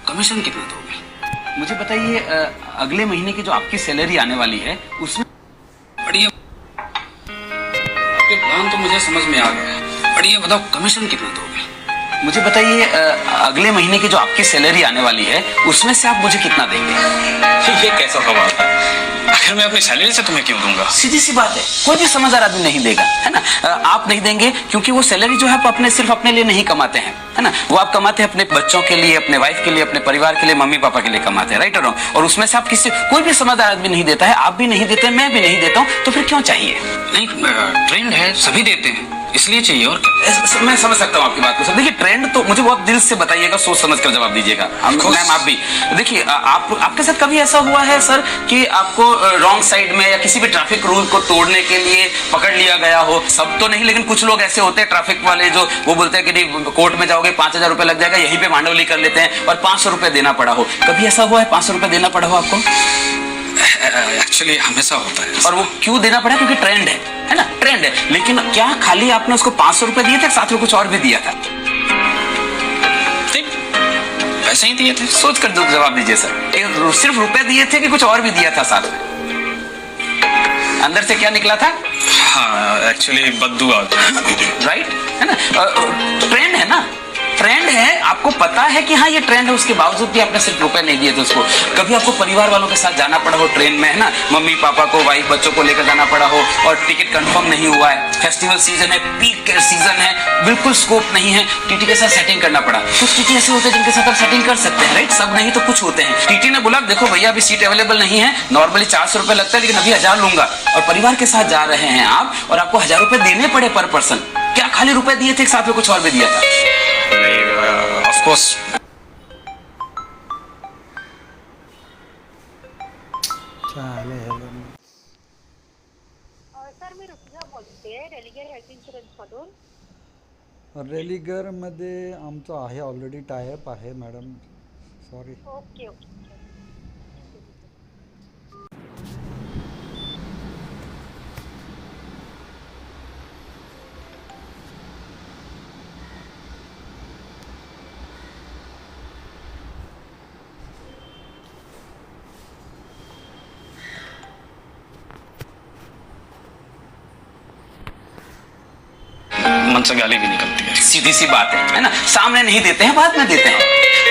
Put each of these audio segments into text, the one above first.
Commission कितना दोगे? मुझे बताइए, अगले महीने की जो आपकी सैलरी आने वाली है उसमें बढ़िया। आपके प्लान तो मुझे समझ में आ गया, बढ़िया। बताओ कमीशन कितना दोगे? मुझे बताइए, अगले महीने की जो आपकी सैलरी आने वाली है उसमें से आप मुझे कितना देंगे? ये कैसा सवाल है? आखिर मैं अपनी सैलरी से तुम्हें क्यों दूंगा? सीधी सी बात है, कोई भी समझदार आदमी नहीं देगा, है ना। आप नहीं देंगे क्योंकि वो सैलरी जो है आप सिर्फ अपने लिए नहीं कमाते हैं, है ना। वो आप कमाते हैं अपने बच्चों के लिए, अपने वाइफ के लिए, अपने परिवार के लिए, मम्मी पापा के लिए कमाते हैं, राइट और रॉन्ग। और उसमें से आप कोई भी समझदार आदमी नहीं देता है, आप भी नहीं देते, मैं भी नहीं देता हूँ, तो फिर क्यों चाहिए? नहीं, ट्रेंड है, सभी देते हैं, इसलिए चाहिए। और मैं समझ सकता हूँ आपकी बात को सर। देखिए, ट्रेंड तो मुझे बहुत दिल से बताइएगा, सोच समझ कर जवाब दीजिएगा। मैम आप भी देखिए, आपके साथ कभी ऐसा हुआ है सर कि आपको रॉन्ग साइड में या किसी भी ट्रैफिक रूल को तोड़ने के लिए पकड़ लिया गया हो? सब तो नहीं, लेकिन कुछ लोग ऐसे होते हैं ट्रैफिक वाले जो वो बोलते हैं कि नहीं कोर्ट में जाओगे 5,000 रुपए लग जाएगा, यहीं पे मांडवली कर लेते हैं और 500 रुपए देना पड़ा हो। कभी ऐसा हुआ है 500 रुपए देना पड़ा हो आपको? एक्चुअली हमेशा होता है। और वो क्यों देना पड़ा? क्योंकि ट्रेंड है ना, ट्रेंड है। लेकिन क्या खाली आपने उसको 500 रुपए दिए थे, साथ में कुछ और भी दिया था? पैसे ही दिए थे। सोच कर जवाब दीजिए सर, सिर्फ रुपए दिए थे कि कुछ और भी दिया था साथ में? अंदर से क्या निकला था? हाँ, एक्चुअली बद्दुआ। राइट, है ना। ट्रेंड है ना, ट्रेंड है, आपको पता है कि हाँ ये ट्रेंड है, उसके बावजूद भी आपने सिर्फ रुपए नहीं दिए थे उसको। कभी आपको परिवार वालों के साथ जाना पड़ा हो ट्रेन में, है ना, मम्मी पापा को, वाइफ बच्चों को लेकर जाना पड़ा हो और टिकट कंफर्म नहीं हुआ है, फेस्टिवल सीजन है, पीक सीजन है, बिल्कुल स्कोप नहीं है, टीटी के साथ सेटिंग करना पड़ा। कुछ टीटी ऐसे होते हैं जिनके साथ आप सेटिंग कर सकते हैं, राइट, सब नहीं तो कुछ होते हैं। टीटी ने बोला देखो भैया अभी सीट अवेलेबल नहीं है, नॉर्मली 400 रुपए लगता है लेकिन अभी 1000 लूंगा, और परिवार के साथ जा रहे हैं आप और आपको 1000 रुपए देने पड़े पर पर्सन। क्या खाली रुपए दिए थे, साथ में कुछ और भी दिया था? Of course. सर मी ऋतुजा बोलते, रेलिगर हेल्थ इन्शुरन्स मधून। रेलिगर मध्ये आमचं आहे ऑलरेडी टायअप आहे मॅडम, सॉरी. Okay okay. मन से गाली भी निकलती है। सीधी सी बात है ना। सामने नहीं देते हैं, बाद में देते हैं।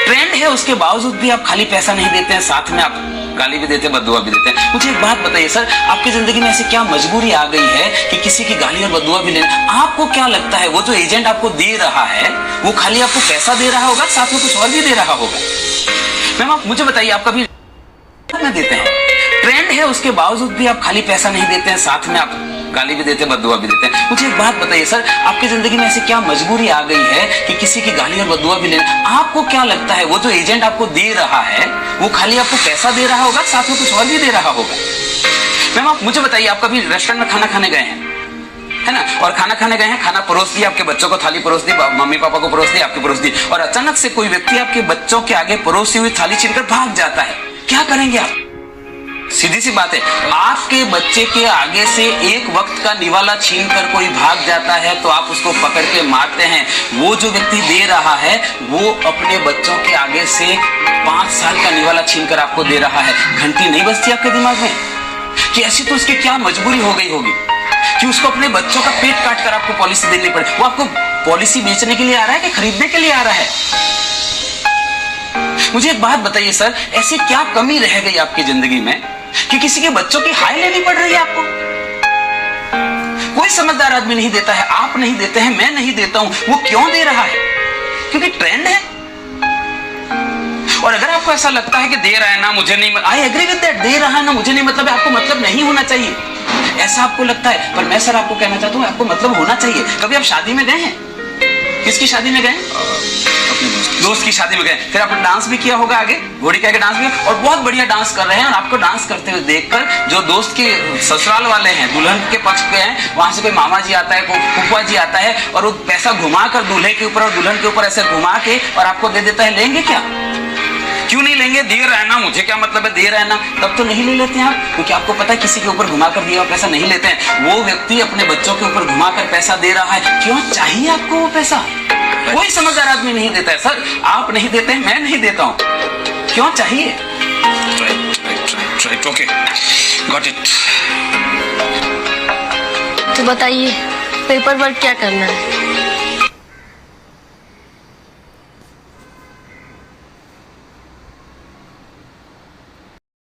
ट्रेंड है, उसके बावजूद भी आप खाली पैसा नहीं देते हैं, साथ में आप गाली भी देते हैं, बद्दुआ भी देते हैं। मुझे एक बात बताइए सर, आपकी जिंदगी में ऐसी क्या मजबूरी आ गई है कि किसी की गाली और बद्दुआ भी लेना? आपको क्या लगता है वो जो एजेंट आपको दे रहा है वो खाली आपको पैसा दे रहा होगा, साथ में कुछ और भी दे रहा होगा? मैम आप मुझे बताइए, आप कभी देते हैं? ट्रेंड है, उसके बावजूद भी आप खाली पैसा नहीं देते हैं, साथ में आप गाली भी देते हैं, बद्दुआ भी देते हैं। मुझे एक बात बताइए सर, आपकी जिंदगी में ऐसी क्या मजबूरी आ गई है कि किसी की गाली और बद्दुआ भी लेना? आपको क्या लगता है वो जो एजेंट आपको दे रहा है वो खाली आपको पैसा दे रहा होगा, साथ में कुछ और भी दे रहा होगा? मैम आप मुझे बताइए, आप कभी रेस्टोरेंट में खाना खाने गए हैं, है ना, और खाना खाने गए हैं, खाना परोस दिया, आपके बच्चों को थाली परोस दी, मम्मी पापा को परोस दी, आपकी परोस दी, और अचानक से कोई व्यक्ति आपके बच्चों के आगे परोसी हुई थाली छीनकर भाग जाता है, क्या करेंगे आप? सीधी सी बात है, आपके बच्चे के आगे से एक वक्त का निवाला छीनकर कोई भाग जाता है तो आप उसको पकड़ के मारते हैं। वो जो व्यक्ति दे रहा है वो अपने बच्चों के आगे से 5 साल का निवाला छीनकर आपको दे रहा है। घंटी नहीं बजती आपके दिमाग में कि ऐसी तो उसकी क्या मजबूरी हो गई होगी कि उसको अपने बच्चों का पेट काट कर आपको पॉलिसी देनी पड़े? वो आपको पॉलिसी बेचने के लिए आ रहा है कि खरीदने के लिए आ रहा है? मुझे एक बात बताइए सर, ऐसी क्या कमी रह गई आपकी जिंदगी में कि किसी के बच्चों की हाय लेनी पड़ रही है आपको? कोई समझदार आदमी नहीं देता है, आप नहीं देते हैं, मैं नहीं देता हूं। वो क्यों दे रहा है? क्योंकि ट्रेंड है। और अगर आपको ऐसा लगता है कि दे रहा है ना मुझे नहीं, आई एग्री विद दैट, दे रहा है ना मुझे नहीं मतलब है, आपको मतलब नहीं होना चाहिए, ऐसा आपको लगता है। पर मैं सर आपको कहना चाहता हूं आपको मतलब होना चाहिए। कभी आप शादी में गए हैं? किसकी शादी में गए? दोस्त की शादी में गए, फिर आपने डांस भी किया होगा, आगे घोड़ी के आगे डांस भी, और बहुत बढ़िया डांस कर रहे हैं, और आपको डांस करते हुए देखकर जो दोस्त के ससुराल वाले हैं, दुल्हन के पक्ष पे हैं, वहां से कोई मामा जी आता है, कोई फूफा जी आता है, और वो पैसा घुमा कर दूल्हे के ऊपर और दुल्हन के ऊपर ऐसे घुमा के और आपको दे देता है, लेंगे क्या? क्यों नहीं लेंगे? दे रहा है ना, मुझे क्या मतलब है, दे रहा है ना, तब तो नहीं ले लेते हैं आप, क्योंकि आपको पता है किसी के ऊपर घुमाकर दिया हुआ पैसा नहीं लेते हैं। वो व्यक्ति अपने बच्चों के ऊपर घुमाकर पैसा दे रहा है, क्यों चाहिए आपको वो पैसा? कोई समझदार आदमी नहीं देता है सर। आप नहीं देते हैं, मैं नहीं देता हूँ। क्यों चाहिए? Right, okay, got it. तो बताइए पेपर वर्क क्या करना है?